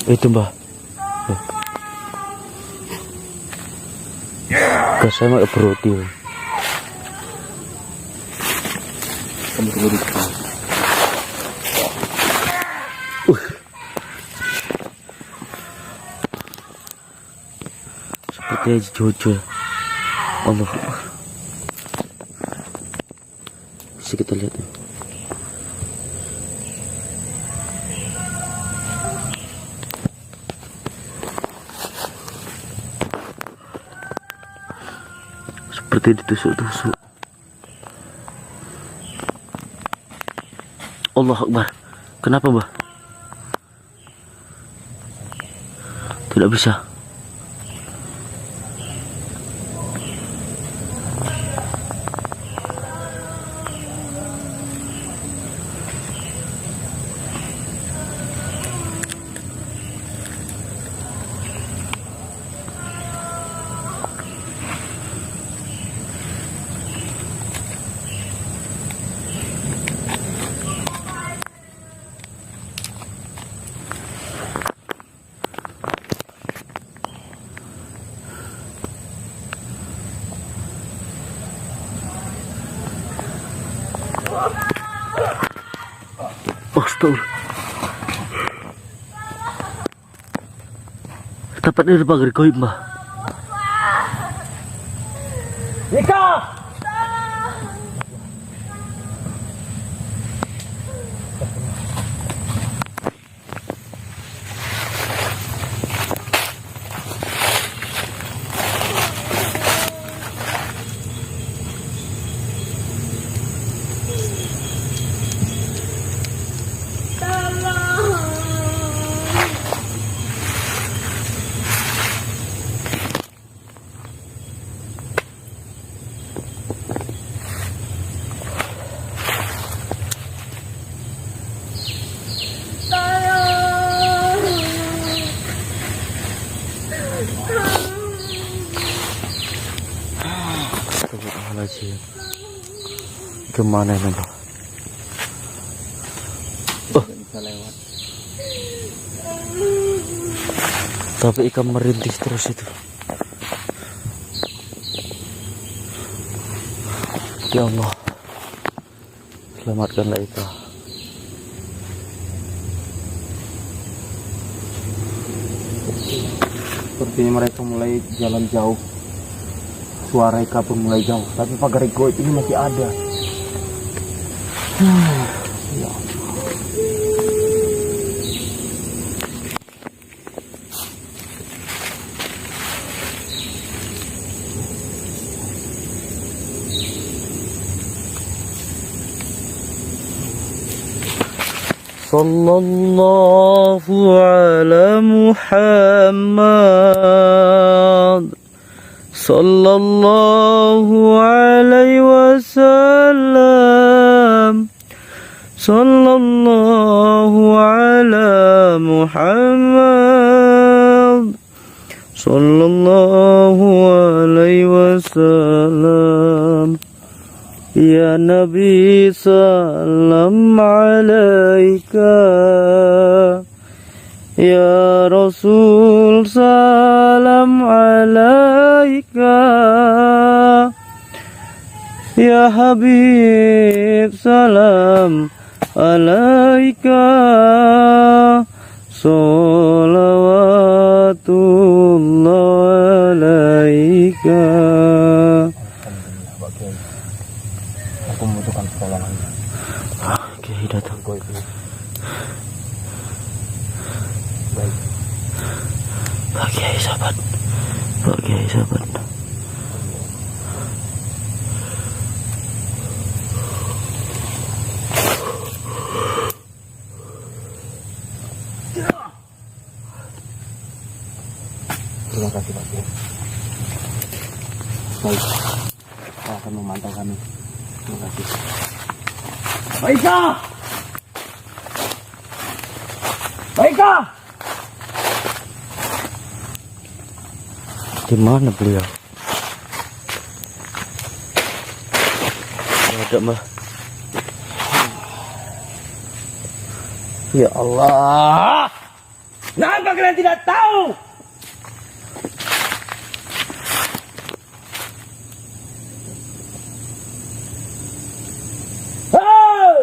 Itu mbah. Gas saya mau beroti. Kamu tunggu di seperti aja Jojo. Allah. Bisa kita lihat ya. Seperti ditusuk-tusuk. Allah Akbar. Kenapa, Bah? Tidak bisa. Astagfirullah. Tepat di pagar goib, Mbah. Nika! Astagfirullahaladzim. Kemana ini, Mbak? Oh, bisa lewat. tapi ikan merintis terus itu. Ya Allah, selamatkanlah Ika. Sepertinya mereka mulai jalan jauh. Suara Ika pun mulai jauh, tapi pagar goib ini masih ada. Ya. Sallallahu ala Muhammad sallallahu alaihi wasallam. Sallallahu ala Muhammad sallallahu alaihi wasallam. Ya Nabi salam alaika, ya Rasul salam alaika, ya Habib salam alaika, salawatullah alaika. Aku membutuhkan pertolongan. Oke, datang. Baik. Pak Kiai sahabat. Pak Kiai sahabat. Terima kasih Pak Kiai. Baik, saya akan memantau kami. Terima kasih. Baiklah. Baiklah. Di mana beliau? Tidak ada, Mbah. Ya Allah. Kenapa kalian tidak tahu? Hei!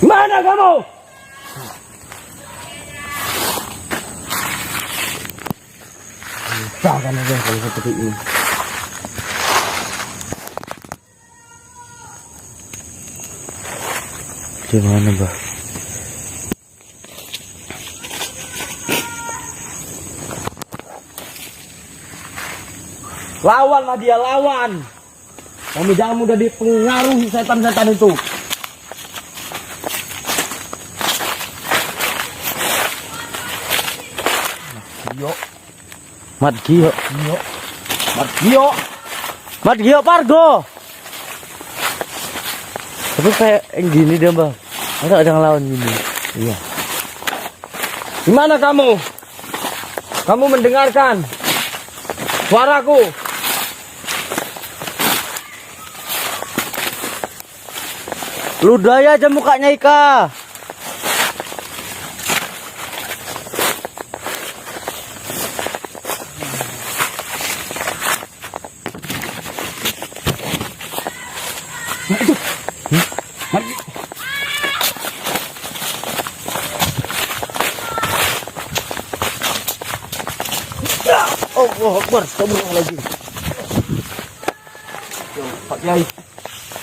Mana kamu? Jangan aja kalau seperti ini. Gimana, Bah? Lawanlah dia, lawan. Kamu jangan mudah dipengaruhi setan-setan itu. Mat Gio. Mat Gio Pargo. Tapi kayak yang gini dia, Mbak. Ada ngelawan gini. Iya. Di mana kamu? Kamu mendengarkan suaraku? Ludahi aja mukanya Ika. Allah Akbar, astagfirullahaladzim. Pak Kiai,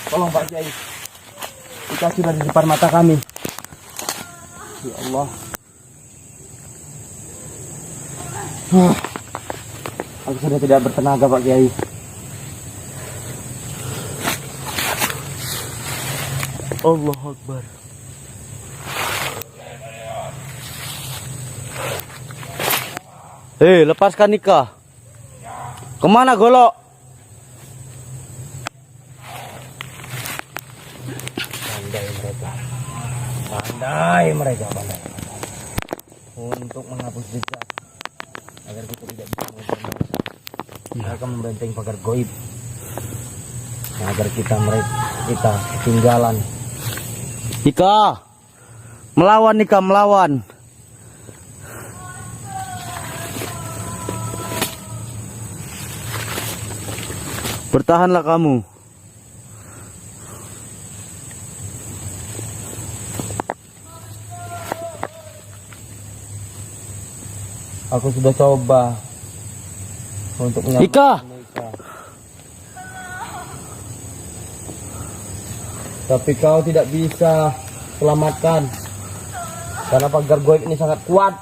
tolong Pak Kiai. Kita sudah di depan mata kami. Ya Allah. Aku sudah tidak bertenaga Pak Kiai. Allah Akbar. Hei, lepaskan Ika. Kemana golok? Pandai mereka. Untuk menghapus jejak agar kita tidak bisa mengejar mereka membenteng pagar goib, agar kita ketinggalan. Ika, melawan Ika, melawan. Bertahanlah kamu. Aku sudah coba untuk menyelamatkan Ika. mereka. Tapi kau tidak bisa selamatkan karena pagar goib ini sangat kuat,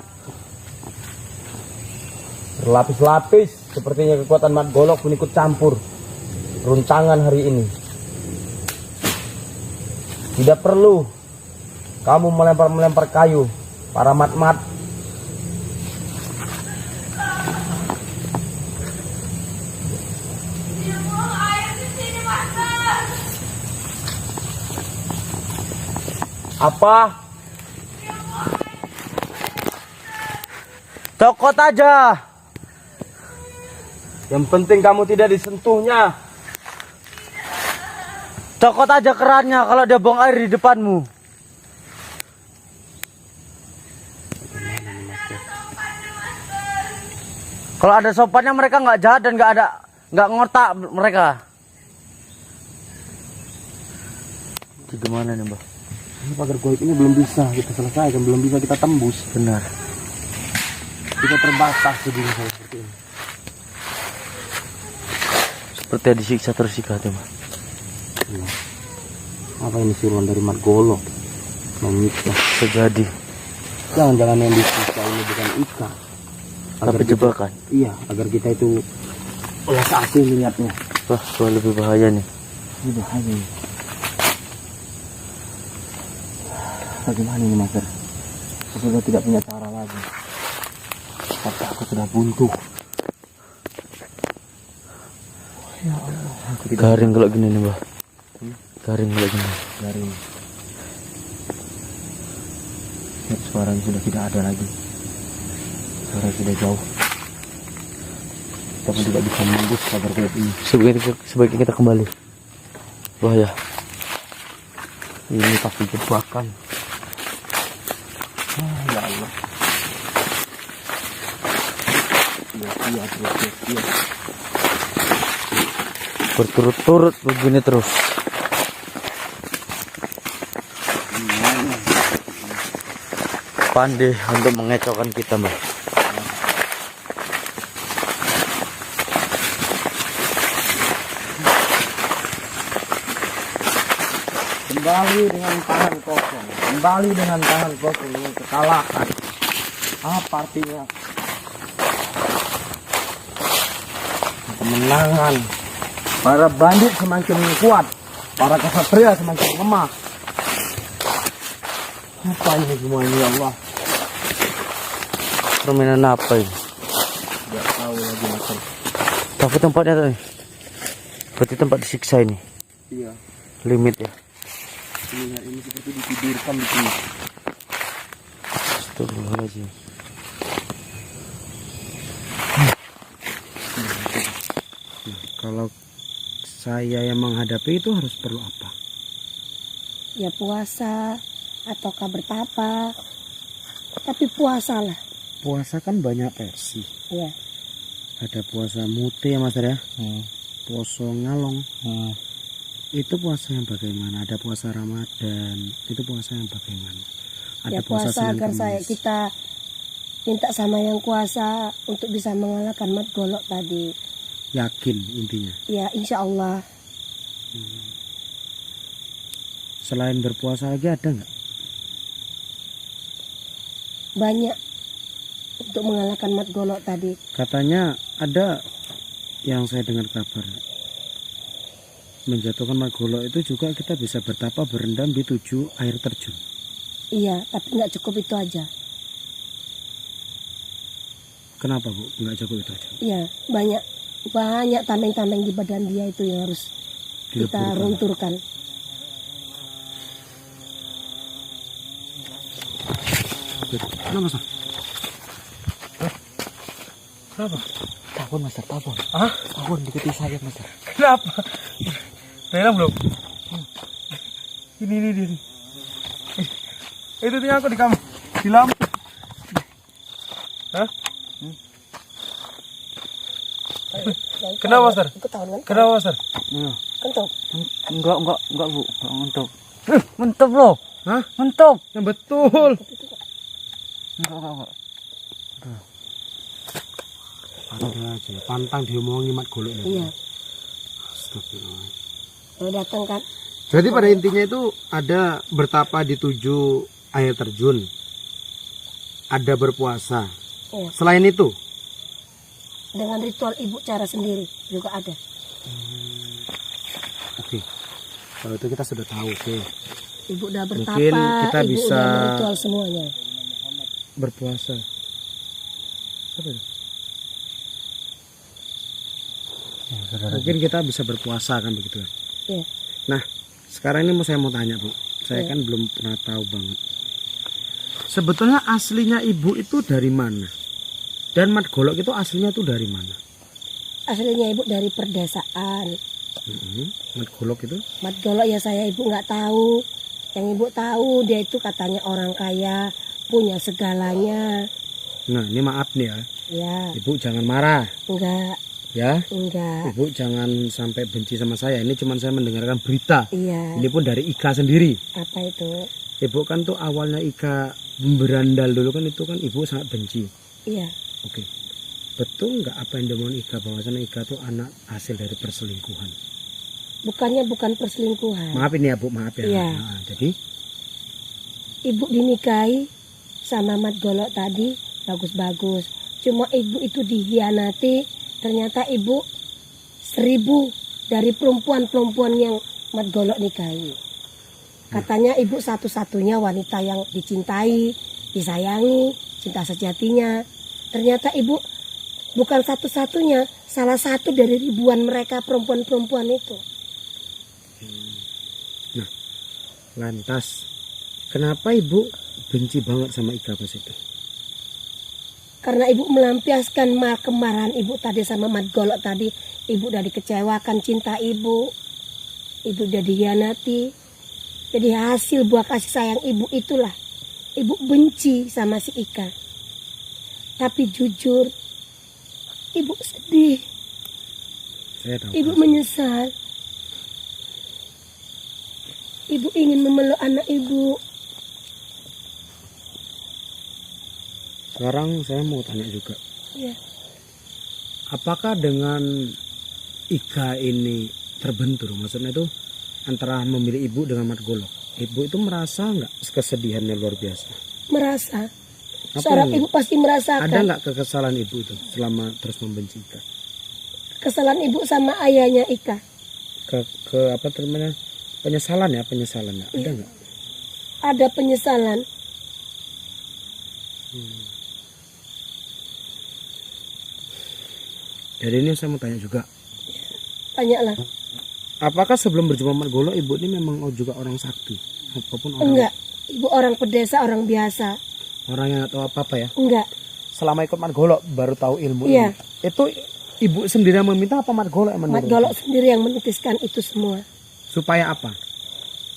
berlapis-lapis. Sepertinya kekuatan Mat Golok pun ikut campur runtangan hari ini. Tidak perlu kamu melempar kayu para mat-mat. Apa? Cokot aja. Yang penting kamu tidak disentuhnya. Cokot aja kerannya kalau dia buang air di depanmu. Kalau ada sopannya mereka nggak jahat dan nggak ngotak mereka. Gimana nih, Mbak? Ini pagar goib ini belum bisa kita selesaikan, belum bisa kita tembus. Benar. Kita terbatas di dunia seperti ini. Seperti disiksa terus Ika tuh, Mbak. Ya. Apa ini suruhan dari Mat Golok? Menyiksa. Sejadi. Jangan-jangan yang disiksa ini bukan Ika. Tapi jebakan. Iya, agar kita itu ulas asing melihatnya. Wah, lebih bahaya nih. Ini bahaya nih. Bagaimana ini, Master? Aku sudah tidak punya cara lagi. Tapi aku sudah buntu. Ya Allah. Garing kalau gini nih, Mbak. Garing kalau gini. Garing. Suaranya sudah tidak ada lagi. Suara sudah jauh. Kita pun tidak bisa menembus pagar goib ini. Sebaiknya kita kembali. Wah ya. Ini pasti jebakan. Ya Allah. Iya, terus. Berturut-turut begini terus. Pandai untuk mengecokkan kita, Mbak. Kembali dengan tangan kosong. Kembali dengan tangan kosong dengan kekalahan. Apa artinya? Kemenangan. Para bandit semakin kuat, para kesatria semakin lemah. Apa ini semua ini ya Allah? Permainan apa ini? Tidak tahu lagi macam. Tapi tempatnya tuh. Berarti tempat disiksa ini. Iya. Limit ya. Ini seperti ditidurkan di sini. Astagfirullahaladzim. Kalau saya yang menghadapi itu harus perlu apa? Ya puasa ataukah bertapa, tapi puasalah. Puasa kan banyak versi. Ya. Ada puasa mute ya Mas ya. Poso ngalong. Itu puasa yang bagaimana? Ada puasa Ramadan. Itu puasa yang bagaimana? Ada Ya puasa Senin agar Kamis. kita minta sama yang kuasa untuk bisa mengalahkan mat golok tadi. Yakin intinya. Ya insya Allah. Selain berpuasa lagi ada nggak? Banyak untuk mengalahkan mat golok tadi. Katanya ada yang saya dengar kabar. Menjatuhkan mat golok itu juga kita bisa bertapa berendam di 7 air terjun. Iya, tapi nggak cukup itu aja. Kenapa Bu? Nggak cukup itu aja? Iya, banyak tameng-tameng di badan dia itu yang harus kita Dileburkan. runturkan. Kenapa Mas? Kenapa? Tahun Mas, tahun. Hah? Tahun diketi saya Mas. Kenapa? Dalam belum? Ini. Itu tinggal aku di kamu. Di lampu. Hah? Kenapa, Master? Ketahuan kan? Kenapa, Master? Iya. Kentok. Enggak Bu, enggak ngentuk. Ngentuk loh. Hah? Ngentuk. Yang betul. Enggak. Ada aja. Pantang diomongi mat golek. Iya. Astagfirullah. Kalau datang kan. Jadi pada intinya itu ada bertapa di 7 air terjun. Ada berpuasa. Iya. Selain itu, Dengan ritual ibu cara sendiri juga ada. oke. Kalau itu kita sudah tahu, oke. Ibu udah bertapa, Mungkin kita ibu bisa udah ritual semuanya. Berpuasa. Apa itu? Mungkin kita bisa berpuasa kan begitu ya. Iya. Nah, sekarang ini saya mau tanya Bu. Saya Iya. kan belum pernah tahu banget. Sebetulnya aslinya ibu itu dari mana? Dan mat golok itu aslinya itu dari mana? Aslinya ibu dari perdesaan. Mat golok itu? Mat golok ya saya ibu nggak tahu. Yang ibu tahu dia itu katanya orang kaya, punya segalanya. Nah, ini maaf nih ya. Ya, Ibu jangan marah enggak, ya. enggak. Ibu jangan sampai benci sama saya. Ini cuma saya mendengarkan berita. Iya, Ini pun dari Ika sendiri. apa itu? Ibu kan tuh awalnya Ika berandal dulu kan itu kan ibu sangat benci. Iya, Oke. Betul nggak apa yang diomongin Ika bahwasanya Ika tuh anak hasil dari perselingkuhan? bukan perselingkuhan. Maaf ini ya Bu, maaf ya. Iya. Nah, jadi Ibu dinikahi sama mat golok tadi bagus-bagus. Cuma ibu itu dihianati. Ternyata ibu 1000 dari perempuan-perempuan yang mat golok nikahi. Katanya ibu satu-satunya wanita yang dicintai, disayangi, cinta sejatinya. Ternyata ibu bukan satu-satunya, salah satu dari ribuan mereka perempuan-perempuan itu. lantas kenapa ibu benci banget sama Ika pas itu? Karena ibu melampiaskan kemarahan ibu tadi sama mat golok tadi. Ibu udah dikecewakan cinta ibu. Ibu udah dihianati. Jadi hasil buah kasih sayang ibu itulah ibu benci sama si Ika. Tapi jujur, ibu sedih, Saya tahu. ibu menyesal. Ibu ingin memeluk anak ibu. Sekarang saya mau tanya juga. Ya, Apakah dengan Ika ini terbentur? Maksudnya itu antara memilih ibu dengan Mat Golok. Ibu itu merasa nggak kesedihannya luar biasa? merasa. Apa Seorang yang- ibu pasti merasakan. Ada nggak kekesalan ibu itu selama terus membenci Ika? Kesalahan ibu sama ayahnya Ika. Ke apa namanya? Penyesalan ya. Ada nggak? Ada penyesalan. Jadi ini saya mau tanya juga. Tanyalah. Apakah sebelum berjumpa Mat Golok ibu ini memang juga orang sakti? Apapun orang, Enggak. Ibu orang pedesa, orang biasa. orang yang nggak tahu apa-apa ya? Enggak. Selama ikut Mat Golok baru tahu ilmu Iya. ini. Itu ibu sendiri yang meminta apa Mat Golok yang Mat menurunkan? Golok sendiri yang menitiskan itu semua. Supaya apa?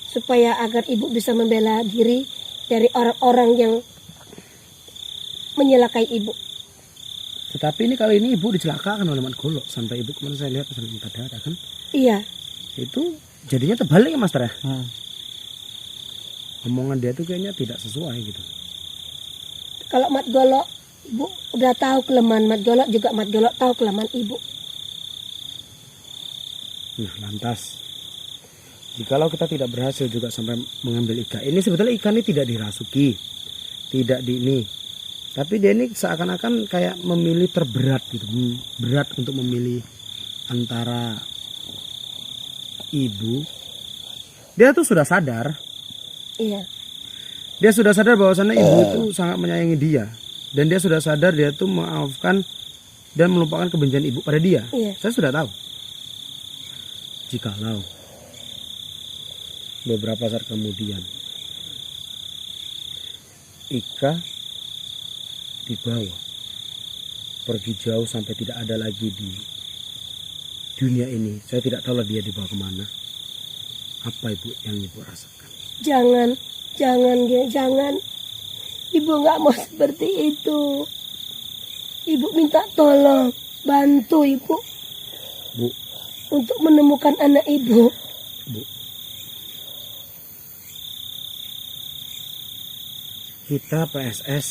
Supaya agar ibu bisa membela diri dari orang-orang yang menyelakai ibu. Tetapi ini kali ini ibu dicelakakan oleh Mat Golok. Sampai ibu kemarin saya lihat sampai muntah darah kan. Iya. Itu jadinya terbalik ya Mas Tara? Omongan dia tuh kayaknya tidak sesuai gitu. Kalau Mat Golok, ibu udah tahu kelemahan Mat Golok, juga Mat Golok tahu kelemahan ibu. Nah lantas, jikalau kita tidak berhasil juga sampai mengambil Ika. Ini sebetulnya Ika ini tidak dirasuki. Tidak di ini. Tapi dia ini seakan-akan kayak memilih terberat gitu. Berat untuk memilih antara ibu. Dia tuh sudah sadar. Iya. Dia sudah sadar bahwasannya ibu itu sangat menyayangi dia. Dan dia sudah sadar dia tuh memaafkan dan melupakan kebencian ibu pada dia. Iya. Saya sudah tahu. Jikalau beberapa saat kemudian Ika dibawa pergi jauh sampai tidak ada lagi di dunia ini. Saya tidak tahu lah dia dibawa kemana. Apa ibu yang ibu rasakan? Jangan. Ibu nggak mau seperti itu. Ibu minta tolong, bantu ibu Bu, untuk menemukan anak ibu. Bu. Kita PSS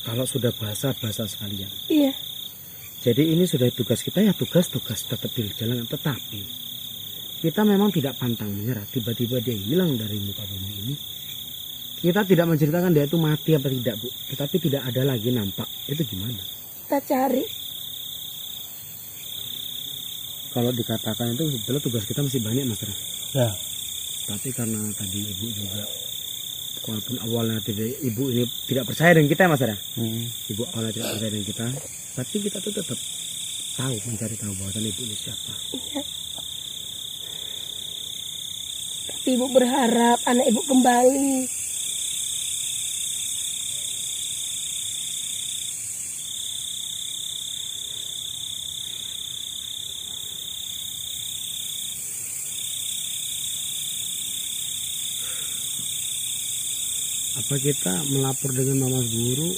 kalau sudah bahasa sekalian. Iya. Jadi ini sudah tugas kita ya tugas tetap dijalankan. Tetapi kita memang tidak pantang menyerah. Tiba-tiba dia hilang dari muka bumi ini. Kita tidak menceritakan dia itu mati apa tidak, Bu. Tetapi tidak ada lagi nampak. Itu gimana? Kita cari. Kalau dikatakan itu sebetulnya tugas kita masih banyak, Mas Ra. Ya. Tapi karena tadi ibu juga, walaupun awalnya ibu ini tidak percaya dengan kita, Mas Ra. Ibu awalnya tidak percaya dengan kita, tapi kita tuh tetap tahu, mencari tahu bahwa ibu ini siapa. Iya. Tapi ibu berharap anak ibu kembali. Apa kita melapor dengan Mama Guru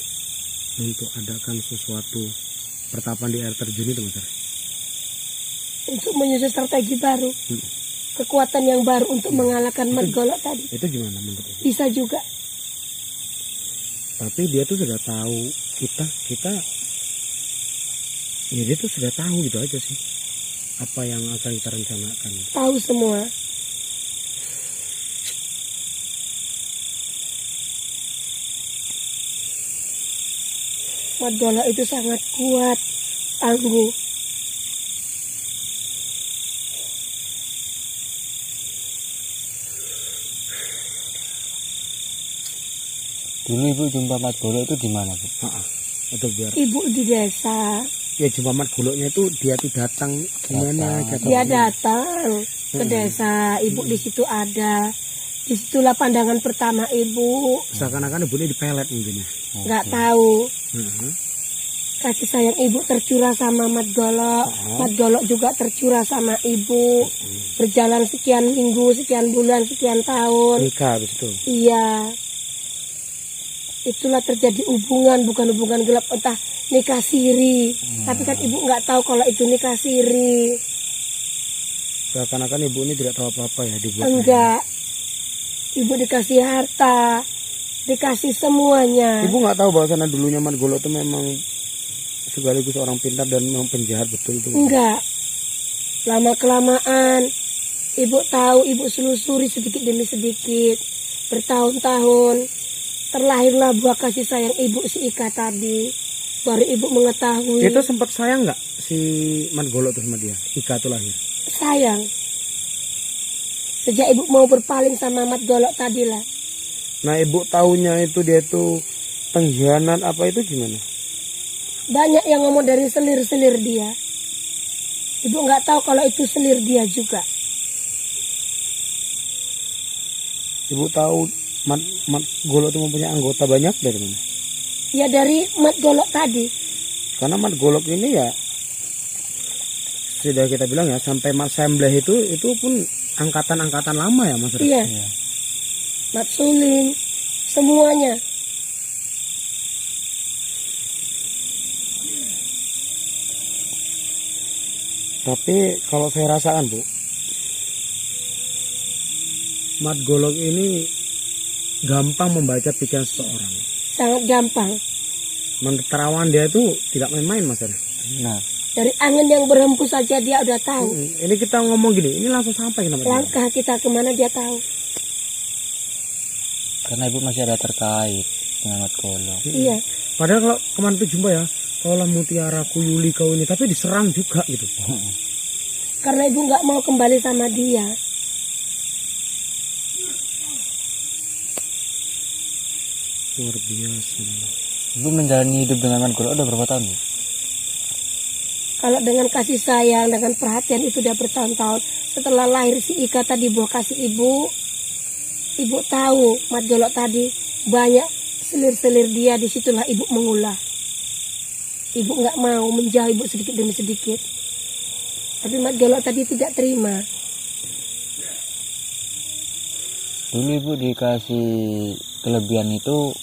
untuk adakan sesuatu pertapan di air terjun itu, Mas Ra? Untuk menyusun strategi baru. Kekuatan yang baru untuk mengalahkan Mat Golok tadi. Itu gimana menurut ibu? Bisa juga. Tapi dia tuh sudah tahu kita ya dia tuh sudah tahu gitu aja sih apa yang akan kita rencanakan. Tahu semua. Mat Golok itu sangat kuat, tangguh. Dulu ibu jumpa Mat Golok itu di mana, Bu? Atau biar Ibu di desa, ya jumpa Mat Goloknya itu dia tuh datang gimana Datang. dia datang ke desa. Ibu di situ ada. Disitulah pandangan pertama ibu. seakan-akan ibu ini dipelet mungkin ya. Nggak tahu. Heeh. kasih sayang ibu tercurah sama Mat Golok. Mat Golok juga tercurah sama ibu. Berjalan sekian minggu, sekian bulan, sekian tahun. Nikah habis itu. Iya. Itulah terjadi hubungan, bukan hubungan gelap, entah nikah siri. Tapi kan ibu nggak tahu kalau itu nikah siri. Seakan-akan ibu ini tidak tahu apa-apa ya dibuat. Enggak. Ibu dikasih harta, dikasih semuanya. Ibu nggak tahu bahwasannya dulunya Mat Golok itu memang sekaligus orang pintar dan memang penjahat betul itu. Enggak. Lama kelamaan ibu tahu, ibu selusuri sedikit demi sedikit. Bertahun-tahun terlahirlah buah kasih sayang ibu si Ika tadi. Baru ibu mengetahui. Itu sempat sayang nggak si Mat Golok itu sama dia? Ika itu lahir. Sayang. Sejak ibu mau berpaling sama Mat Golok tadi lah. Nah ibu tahunya itu dia itu pengkhianat apa itu gimana? Banyak yang ngomong dari selir-selir dia. Ibu nggak tahu kalau itu selir dia juga. Ibu tahu Mat Golok itu mempunyai anggota banyak dari mana? Ya dari Mat Golok tadi. Karena Mat Golok ini ya sudah kita bilang ya sampai Mat Sembleh itu pun angkatan-angkatan lama ya Mas. Iya. Mat Suling, semuanya. Tapi kalau saya rasakan Bu, Mat Golok ini gampang membaca pikiran seseorang. Sangat gampang. Menurut terawan dia itu tidak main-main Mas. Nah, Dari angin yang berhembus saja dia udah tahu. Ini kita ngomong gini, ini langsung sampai kenapa? Langkah kita kemana dia tahu. karena ibu masih ada terkait dengan Mat Golok. Iya. Padahal kalau kemarin itu jumpa ya, tolong mutiaraku Yuli kau ini, tapi diserang juga gitu. Karena ibu nggak mau kembali sama dia. Luar biasa. Ibu menjalani hidup dengan Mat Golok udah berapa tahun? Bu? Kalau dengan kasih sayang, dengan perhatian itu udah bertahun-tahun. Setelah lahir si Ika tadi buah kasih ibu tahu Mat Golok tadi banyak selir-selir dia, disitulah ibu mengulah. Ibu nggak mau menjauh ibu sedikit demi sedikit. Tapi Mat Golok tadi tidak terima. Dulu ibu dikasih kelebihan itu,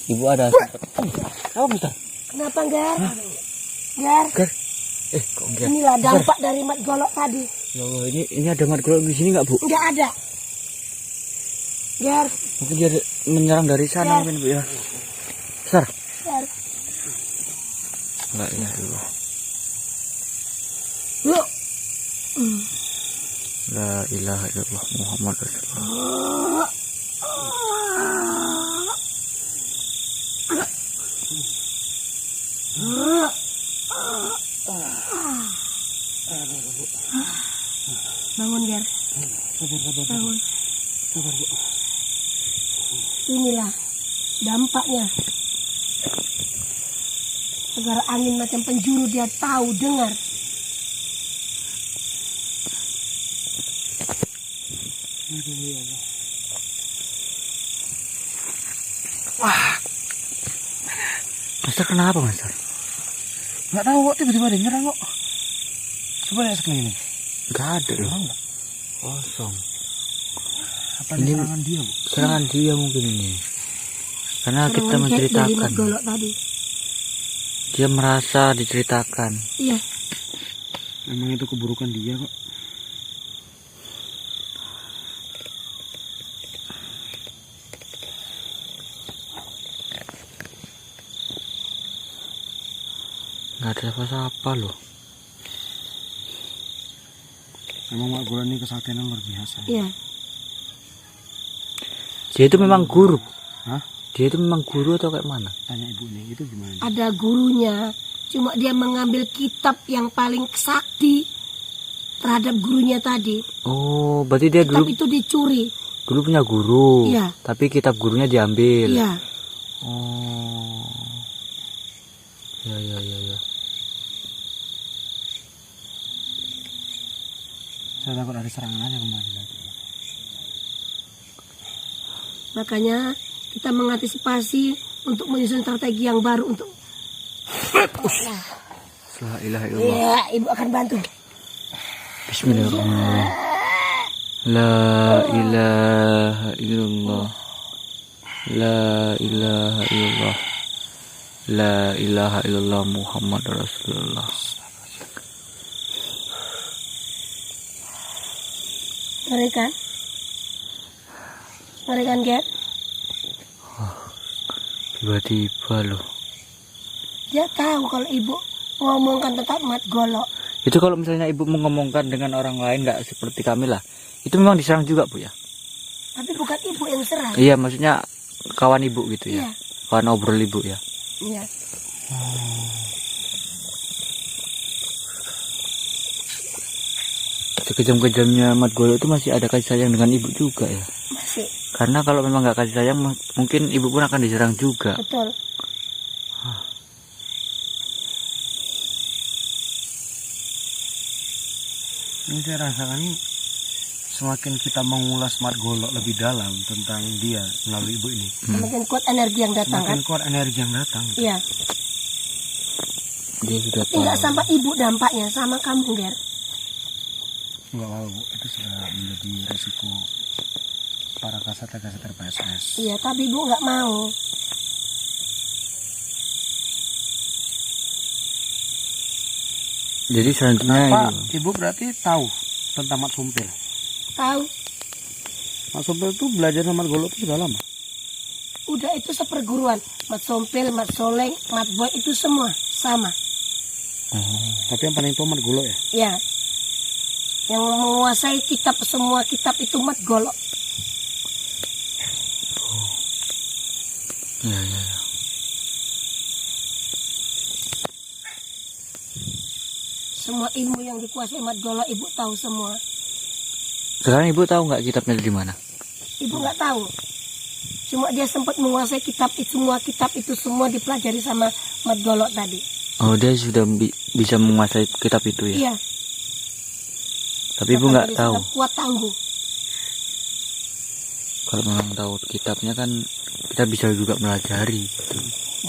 ibu ada sempat. Apa bentar? Kenapa Gar? Gar, Kok enggak? inilah dampak dari Mat Golok tadi. Loh, ini ada Mat Golok di sini nggak Bu? Nggak ada. Gar, Mungkin dia menyerang dari sana mungkin Bu ya. Besar. Gar. Enggak ya dulu. Yuk. La ilaha illallah Muhammad Rasulullah. Bangun Gar. Bangun. Inilah dampaknya. Segala angin macam penjuru dia tahu, dengar. Aduh ya Allah. Master kenapa Master? Nggak tahu kok tiba-tiba ada nyerang kok. Coba lihat sekeliling. Nggak ada loh. Enggak. Kosong. Apa Ini serangan dia, Bu? serangan dia mungkin ini. Karena kita Serangan dari Mat menceritakan. Golok tadi. Dia merasa diceritakan. Iya. Memang itu keburukan dia kok. Nggak ada siapa-siapa loh. Memang Mak Golok ini kesaktiannya luar biasa. Iya. Dia itu memang guru. Hah? Dia itu memang guru atau kayak mana? Tanya ibunya itu gimana? Ada gurunya. Cuma dia mengambil kitab yang paling sakti terhadap gurunya tadi. Oh, berarti dia Kitab dulu itu dicuri. punya guru. Iya. Tapi kitab gurunya diambil. Iya. Oh. Ya. Saya takut ada serangan aja kembali lagi. Makanya kita mengantisipasi untuk menyusun strategi yang baru untuk La ilaha illallah. Ya, ibu akan bantu. Bismillahirrahmanirrahim. La ilaha illallah. La ilaha illallah. La ilaha illallah Muhammad Rasulullah. Ngerikan? Ngerikan, Ger? Tiba-tiba loh. Dia tahu kalau ibu ngomongkan tentang mat golok. Itu kalau misalnya ibu mengomongkan dengan orang lain nggak seperti kami lah, itu memang diserang juga Bu ya? Tapi bukan ibu yang serang. Iya, maksudnya kawan ibu gitu ya? Iya. Kawan obrol ibu ya? Iya. Sekejam-kejamnya Mat Golo itu masih ada kasih sayang dengan ibu juga ya? Masih. Karena kalau memang nggak kasih sayang, mungkin ibu pun akan diserang juga. Betul. Ini saya rasakan semakin kita mengulas Mat Golok lebih dalam tentang dia melalui ibu ini, Semakin kuat energi yang datang kan? semakin kuat energi yang datang. Iya. Dia sudah tahu. Tidak sama ibu dampaknya, sama kamu, Ger. Enggak mau, Bu. Itu sudah menjadi resiko para kasat-kasat PSS. Iya, tapi ibu nggak mau. Jadi selanjutnya Pak, ibu berarti tahu tentang Mat Sumpil. Tahu? Mat Sumpil itu belajar sama Mat Golok itu sudah lama. Udah itu seperguruan. Mat Sompil, Mat Soleng, Mat Boy itu semua sama. Tapi yang paling tua Mat Golok ya. Ya. Yang menguasai kitab, semua kitab itu Mat Golok. ya, ya. Semua ilmu yang dikuasai Mat Golok ibu tahu semua. Sekarang ibu tahu nggak kitabnya di mana? Ibu nggak tahu. Cuma dia sempat menguasai kitab itu semua dipelajari sama Mat Golok tadi. Oh, dia sudah bisa menguasai kitab itu ya? Iya. Tapi ibu nggak Dia tahu. sudah kuat tangguh. Kalau memang tahu kitabnya kan kita bisa juga melajari.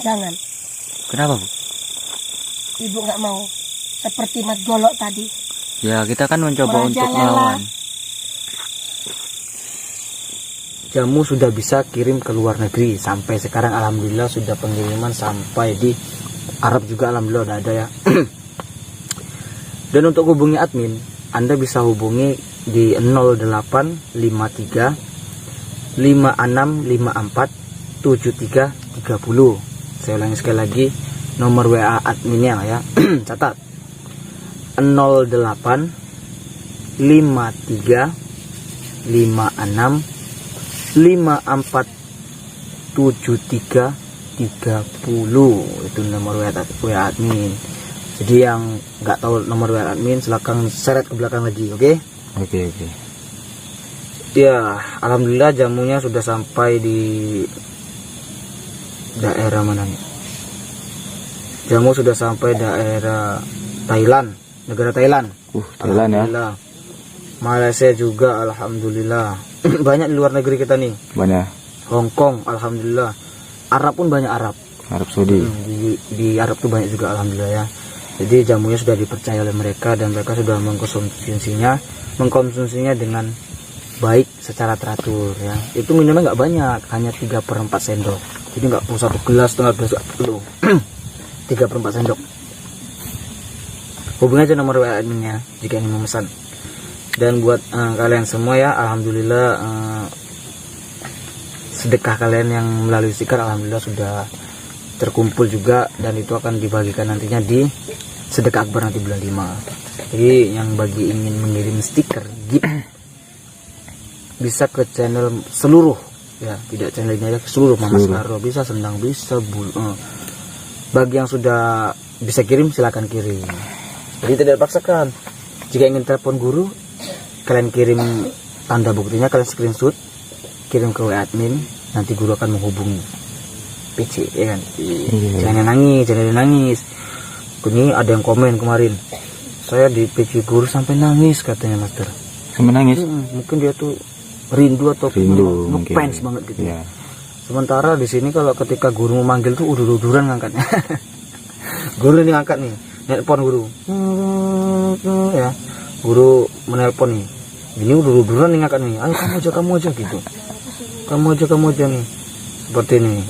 Jangan. Kenapa Bu? Ibu nggak mau. Seperti Mat Golok tadi. Ya kita kan mencoba untuk Merajalela. melawan. Jamu sudah bisa kirim ke luar negeri. Sampai sekarang alhamdulillah sudah pengiriman sampai di Arab juga alhamdulillah udah ada ya. Dan untuk hubungi admin, Anda bisa hubungi di 0853 5654 7330. Saya ulangi sekali lagi nomor WA adminnya ya. Catat 08 53 56 547330. Itu nomor WA admin. Jadi yang nggak tahu nomor WA admin silakan seret ke belakang lagi, oke? Oke. Ya, alhamdulillah jamunya sudah sampai di daerah mana nih? Jamu sudah sampai daerah Thailand, negara Thailand. Thailand ya. Alhamdulillah. Malaysia juga alhamdulillah. Banyak di luar negeri kita nih. Banyak. Hong Kong alhamdulillah. Arab pun banyak Arab. Arab Saudi. Di Arab tuh banyak juga alhamdulillah ya. Jadi jamunya sudah dipercaya oleh mereka dan mereka sudah mengkonsumsinya dengan baik secara teratur ya. Itu minumnya nggak banyak, hanya 3/4 sendok. Jadi nggak perlu 1 gelas, setengah gelas, perlu 3/4 sendok. Hubungi aja nomor WA adminnya jika ingin memesan. Dan buat kalian semua ya, alhamdulillah sedekah kalian yang melalui stiker alhamdulillah sudah terkumpul juga, dan itu akan dibagikan nantinya di sedekah akbar nanti bulan 5. Jadi yang bagi ingin mengirim stiker gift bisa ke channel seluruh ya, tidak channelnya ya, seluruh Mama Skaro, bisa Sendang, bisa bagi yang sudah bisa kirim silakan kirim. Jadi tidak dipaksakan. Jika ingin telepon guru, kalian kirim tanda buktinya, kalian screenshot, kirim ke WA admin, nanti guru akan menghubungi PC ya kan. Jangan nangis. Ini ada yang komen kemarin, saya di PC guru sampai nangis katanya master. Sampai nangis? Mungkin dia tuh rindu atau ngefans banget gitu. Ya. Sementara di sini kalau ketika guru memanggil tuh udur-uduran ngangkatnya. Guru ini angkat nih, nelpon guru. Ya, guru menelpon nih. Ini udah nih ngangkat nih. Ayo kamu aja gitu. Kamu aja nih. Seperti ini,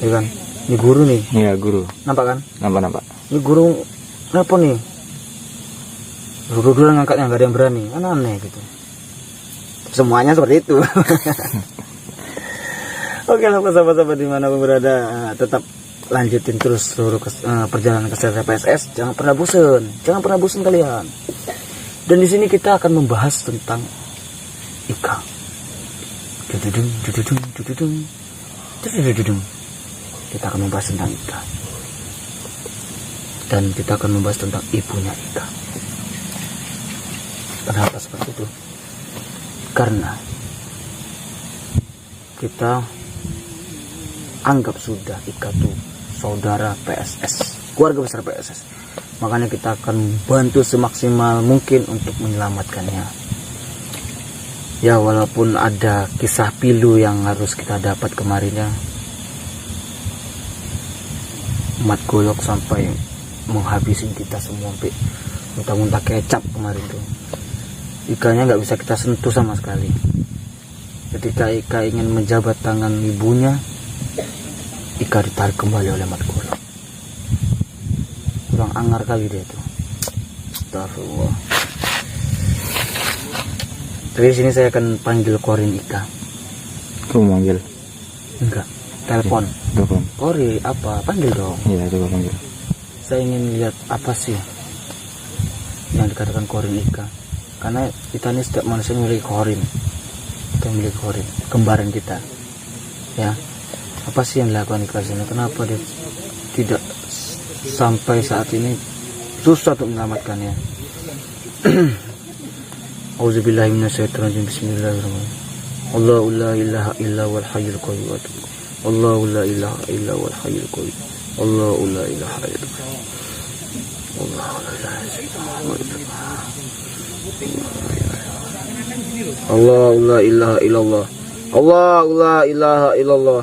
ya kan? Ini guru nih. Iya guru. Nampak kan? Nampak. Ini guru nelpon nih. Guru ngangkatnya nggak ada yang berani. Aneh gitu. Semuanya seperti itu. Oke lah sahabat-sahabat dimanapun berada, tetap lanjutin terus seluruh perjalanan kesehatan PSS. Jangan pernah bosan kalian. Dan di sini kita akan membahas tentang Ika. Kita akan membahas tentang Ika. Dan kita akan membahas tentang ibunya Ika. Kenapa seperti itu? Karena kita anggap sudah Ika tuh saudara PSS, keluarga besar PSS. Makanya kita akan bantu semaksimal mungkin untuk menyelamatkannya. Ya walaupun ada kisah pilu yang harus kita dapat kemarin ya. Mat Golok sampai menghabisin kita semua sampai muntah-muntah kecap kemarin tuh. Ikanya nggak bisa kita sentuh sama sekali. Ketika Ika ingin menjabat tangan ibunya, Ika ditarik kembali oleh Mat Golok. Kurang angar kali dia tuh. Astagfirullah. Dari sini saya akan panggil Korin Ika. Kamu manggil? Enggak, telepon. Telepon. Kori apa? Panggil dong. Iya coba panggil. Saya ingin lihat apa sih yang dikatakan Korin Ika. Karena kita ini setiap manusia memiliki Korin. Kita memiliki Korin, kembaran kita. Ya, apa sih yang dilakukan Ika sini? Kenapa dia tidak sampai saat ini susah untuk menyelamatkannya? Auzubillahi minasyaitonirrajim. Bismillahirrahmanirrahim. Allahu la ilaha illa wal hayyul qayyum. Allahu la ilaha illa wal hayyul qayyum. Allahu la ilaha illa. Allahu la ilaha illa. Allahu la ilaha illallah. Allahu la ilaha illallah.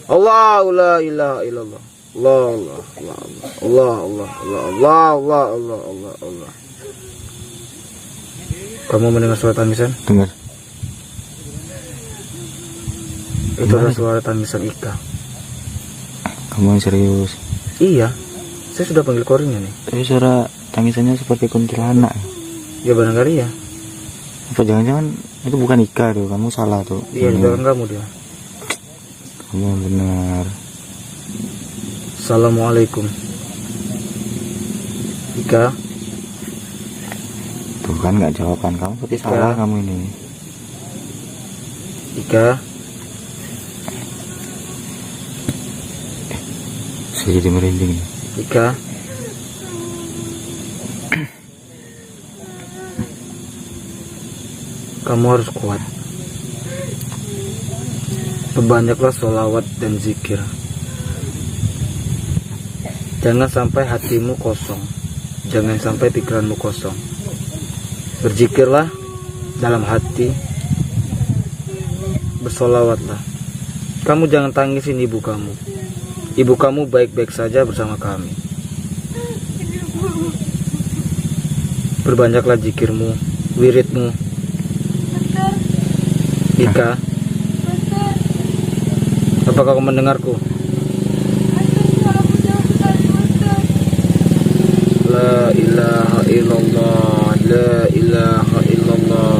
Allahu la ilaha illallah. Allah. Kamu mendengar suara tangisan? Dengar. Itu adalah suara tangisan Ika. Kamu yang serius. Iya, saya sudah panggil Korinnya nih. Tapi suara tangisannya seperti kuntilanak. Ya barangkali ya. Apa jangan-jangan itu bukan Ika tuh? Kamu salah tuh. Iya, di belakang kamu dia. Kamu yang benar. Assalamualaikum. Ika. Tuh kan nggak jawaban kamu, berarti salah kamu ini. Ika. Saya jadi merinding nih. Ika. Kamu harus kuat. Perbanyaklah sholawat dan zikir. Jangan sampai hatimu kosong. Jangan sampai pikiranmu kosong. Berzikirlah dalam hati. Bersolawatlah. Kamu jangan tangisin ibu kamu. Ibu kamu baik-baik saja bersama kami. Perbanyaklah zikirmu, wiridmu. Ika, apakah kau mendengarku? La ilaha illallah, la ilaha illallah,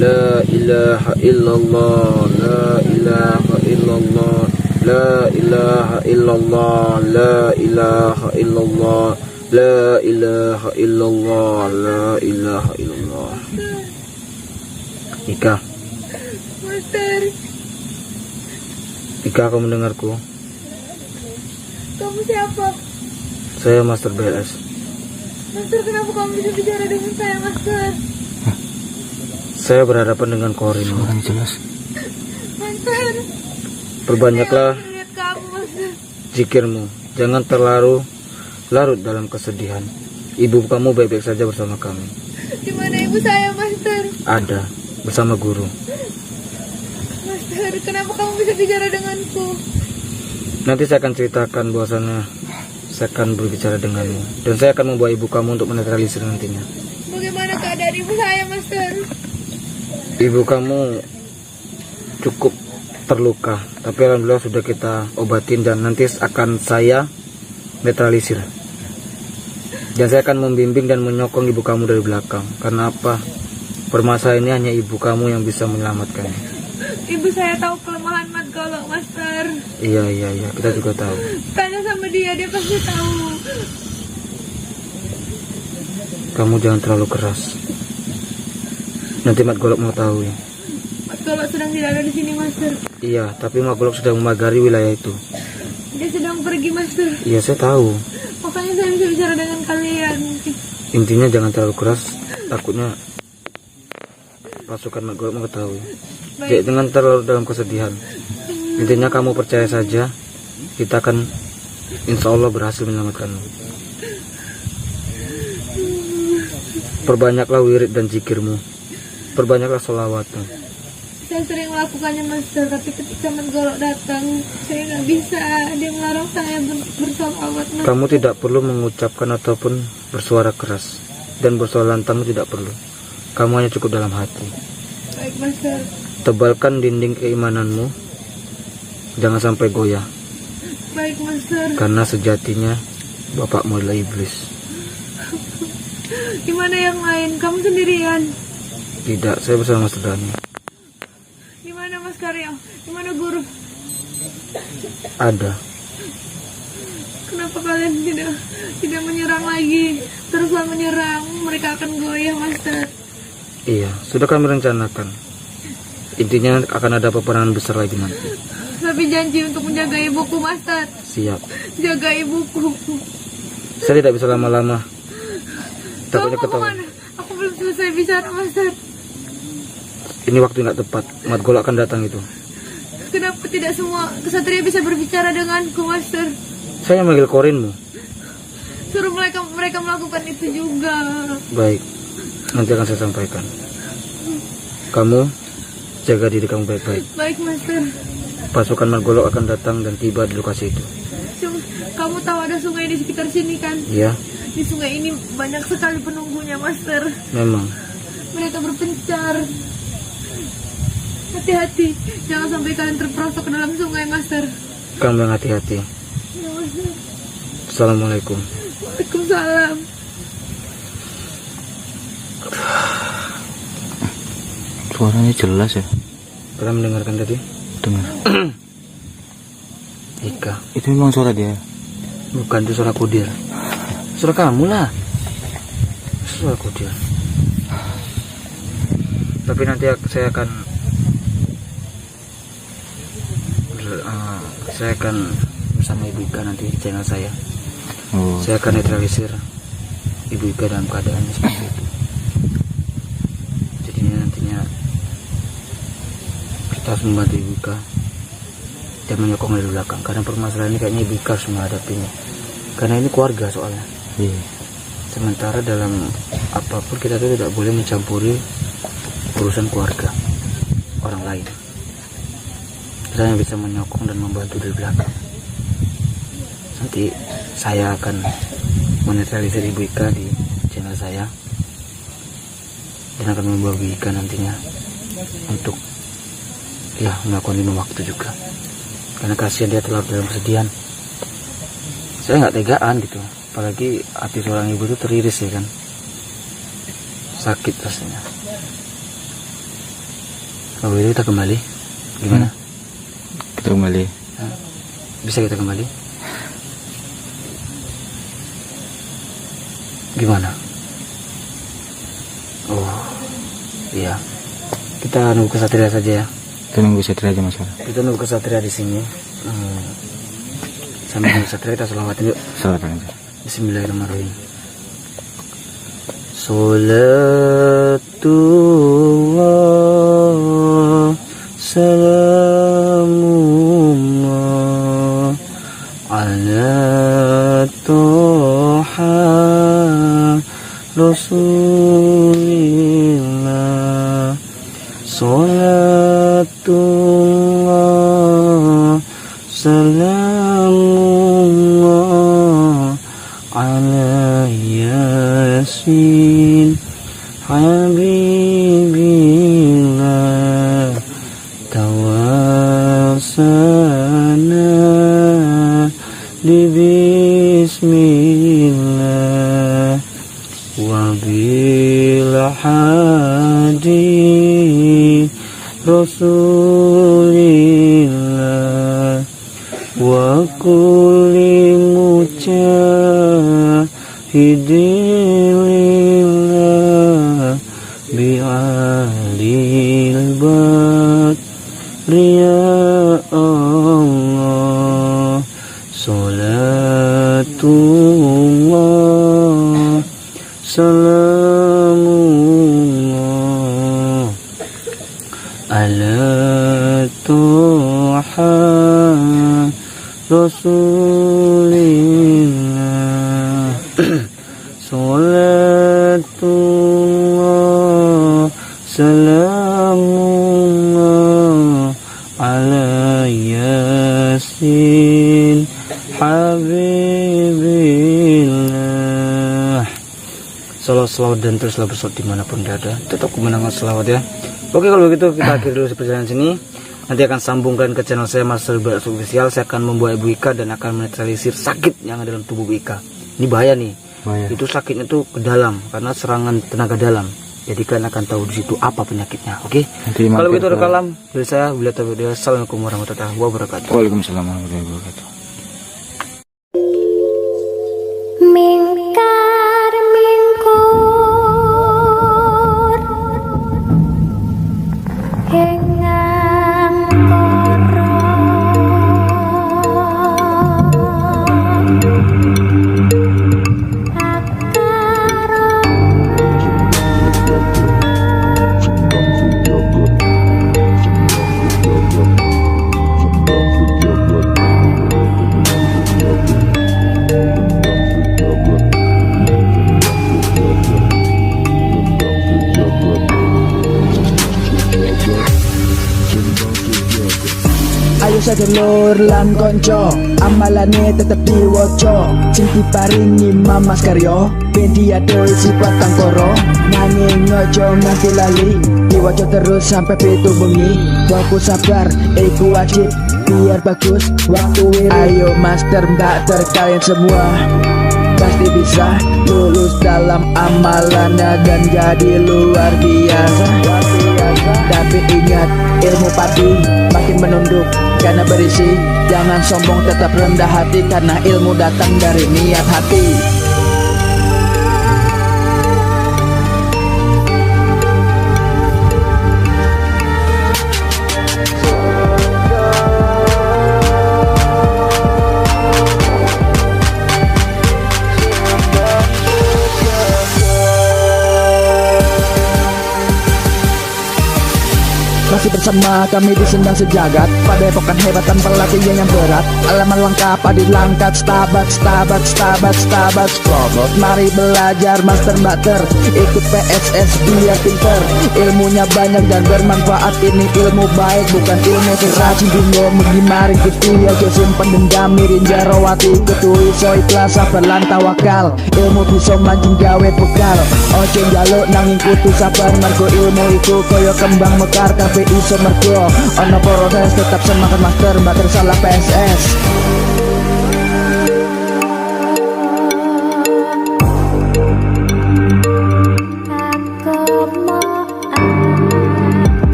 la ilaha illallah, la ilaha illallah, la ilaha illallah, la ilaha illallah, la ilaha illallah, la ilaha illallah. Ika, Ika, kamu mendengarku? Kamu siapa? Saya Master BLS. Master, kenapa kamu bisa bicara dengan saya, Master? Saya berhadapan dengan Korin. Orang jelas. Master, Perbanyaklah saya lihat kamu, Master. zikirmu. Jangan terlalu larut dalam kesedihan. Ibu kamu baik-baik saja bersama kami. Di mana ibu saya, Master? Ada bersama guru. Master, kenapa kamu bisa bicara denganku? Nanti saya akan ceritakan bahwasannya saya akan berbicara denganmu dan saya akan membawa ibu kamu untuk menetralisir nantinya. Bagaimana keadaan ibu saya, Master? Ibu kamu cukup terluka, tapi alhamdulillah sudah kita obatin dan nanti akan saya netralisir. Dan saya akan membimbing dan menyokong ibu kamu dari belakang. Karena apa? Permasalahan ini hanya ibu kamu yang bisa menyelamatkannya. Ibu saya tahu kelemahan Mat Golok, Master. Iya, kita juga tahu. Tanya sama dia pasti tahu. Kamu jangan terlalu keras. Nanti Mat Golok mau tahu ya. Mat Golok sedang tidak ada di sini, Master. Iya, tapi Mat Golok sedang memagari wilayah itu. Dia sedang pergi, Master. Iya, saya tahu. Makanya saya bisa bicara dengan kalian. Intinya jangan terlalu keras, takutnya pasukan Mat Golok mengetahui. Jadi dengan terlalu dalam kesedihan. Intinya kamu percaya saja, kita akan insya Allah berhasil menyelamatkanmu. Perbanyaklah wirid dan zikirmu, perbanyaklah sholawatmu. Saya sering melakukannya, Master, tapi ketika Mat Golok datang, saya nggak bisa. Dia melarang saya bersolawat, Master. Kamu tidak perlu mengucapkan ataupun bersuara keras, dan bersuara lantang tidak perlu. Kamu hanya cukup dalam hati. Baik, Master. Tebalkan dinding keimananmu, jangan sampai goyah. Baik, Master. Karena sejatinya bapakmu adalah iblis. Gimana yang lain? Kamu sendirian? Tidak, saya bersama Mas Dani. Gimana Mas Karyo? Gimana Guru? Ada. Kenapa kalian tidak menyerang lagi? Teruslah menyerang, mereka akan goyah, Master. Iya, sudah kami rencanakan. Intinya akan ada peperangan besar lagi nanti. Tapi janji untuk menjaga ibuku, Master. Siap. Jaga ibuku. Saya tidak bisa lama-lama. Kamu Takutnya mau ketahuan. kemana? Aku belum selesai bicara, Master. Ini waktu nggak tepat. Mat Golok akan datang itu. Kenapa tidak semua kesatria bisa berbicara denganku, Master? Saya manggil korinmu. Suruh mereka melakukan itu juga. Baik. Nanti akan saya sampaikan. Kamu jaga diri kamu baik-baik. Baik, Master. Pasukan Mat Golok akan datang dan tiba di lokasi itu. Kamu tahu ada sungai di sekitar sini kan? Iya, Di sungai ini banyak sekali penunggunya, Master. memang. Mereka berpencar. Hati-hati, jangan sampai kalian terperosok ke dalam sungai, Master. Kamu yang hati-hati. Ya, Master. Assalamualaikum. Waalaikumsalam. Suaranya jelas ya. Kalian mendengarkan tadi? Dengar. Ika. Itu memang suara dia. Bukan, itu suara kudir. Suara kamu lah. Suara kudir. Tapi nanti saya akan bersama Ibu Ika nanti di channel saya. Oh. Saya akan netralisir Ibu Ika dalam keadaan seperti itu. Jadi nantinya kita harus membantu Ibu Ika dan menyokong dari belakang. Karena permasalahan ini kayaknya Ibu Ika harus menghadapinya. Karena ini keluarga soalnya. Iya. Sementara dalam apapun kita tuh tidak boleh mencampuri urusan keluarga orang lain. Kita hanya bisa menyokong dan membantu dari belakang. Nanti saya akan menetralisir Ibu Ika di channel saya dan akan membawa Ibu Ika nantinya untuk melakukan 5 waktu juga. Karena kasihan dia terlalu dalam kesedihan. Saya nggak tegaan gitu, apalagi hati seorang ibu itu teriris ya kan, sakit rasanya. Kalau itu kita kembali, gimana? Kita kembali. Bisa kita kembali? Gimana? Oh, iya. Kita nunggu kesatria saja ya. Kita nunggu Satria aja Mas. Kita nunggu kesatria di sini. Sambil nunggu kesatria kita selawatin yuk. Salawat aja. Bismillahirrahmanirrahim. Salatullah salamullah ala toha rasulillah. Salatullah salamullah ala yasin habibillah tawasana di bismillah wabil hadi rasulillah wa kulli mujahidillah bi'alil badri ya Allah salatullah salamullah ala toha rasulillah salatullah salamullah ala yasin habibillah. Salawat dan teruslah bersolat dimanapun berada, tetap kemenangan selawat ya. Oke, kalau begitu kita akhiri dulu perjalanan sini. Nanti akan sambungkan ke channel saya Master Barat Official. Saya akan membawa Ibu Ika dan akan menetralisir sakit yang ada dalam tubuh Ibu Ika. Ini bahaya nih. Bahaya. Itu sakitnya tuh ke dalam karena serangan tenaga dalam. Jadi kalian akan tahu di situ apa penyakitnya. Oke. Kalau begitu ada kalam dari saya. Assalamualaikum warahmatullahi wabarakatuh. Waalaikumsalam warahmatullahi wabarakatuh. Mingkar mingkur hengang koro Ayo sedulur lan konco, amalane tetep diwoco. Sing diparingi Mamas Karyo, ben diatur sifat tangkoro. Nanging ojo nganti lali, diwoco terus sampai pitu bengi. Fokus sabar, iku wajib, biar bagus waktu ini. Ayo master mbak kalian semua pasti bisa lulus dalam amalannya dan jadi luar biasa. Tapi ingat, ilmu padi makin menunduk karena berisi. Jangan sombong, tetap rendah hati karena ilmu datang dari niat hati. Masih bersama kami di Sendang Sejagat, pada epokan hebat tanpa latihan yang berat. Alaman lengkap adil langkat, stabat Strobot. Mari belajar master bater, ikut PSS biar pinter. Ilmunya banyak dan bermanfaat, ini ilmu baik bukan ilmu rajin. Bingung mengimari gitu ya, jo simpen dendam mirin jarawati. Ketui so ikhlas sabar lan tawakal, ilmu bisa mancing gawe bekal. Ojo njaluk nanging kudu sabar, mergo ilmu iku koyo kembang mekar. Kabeh iso mergo ono proses, tetap semangat master bater salah PSS.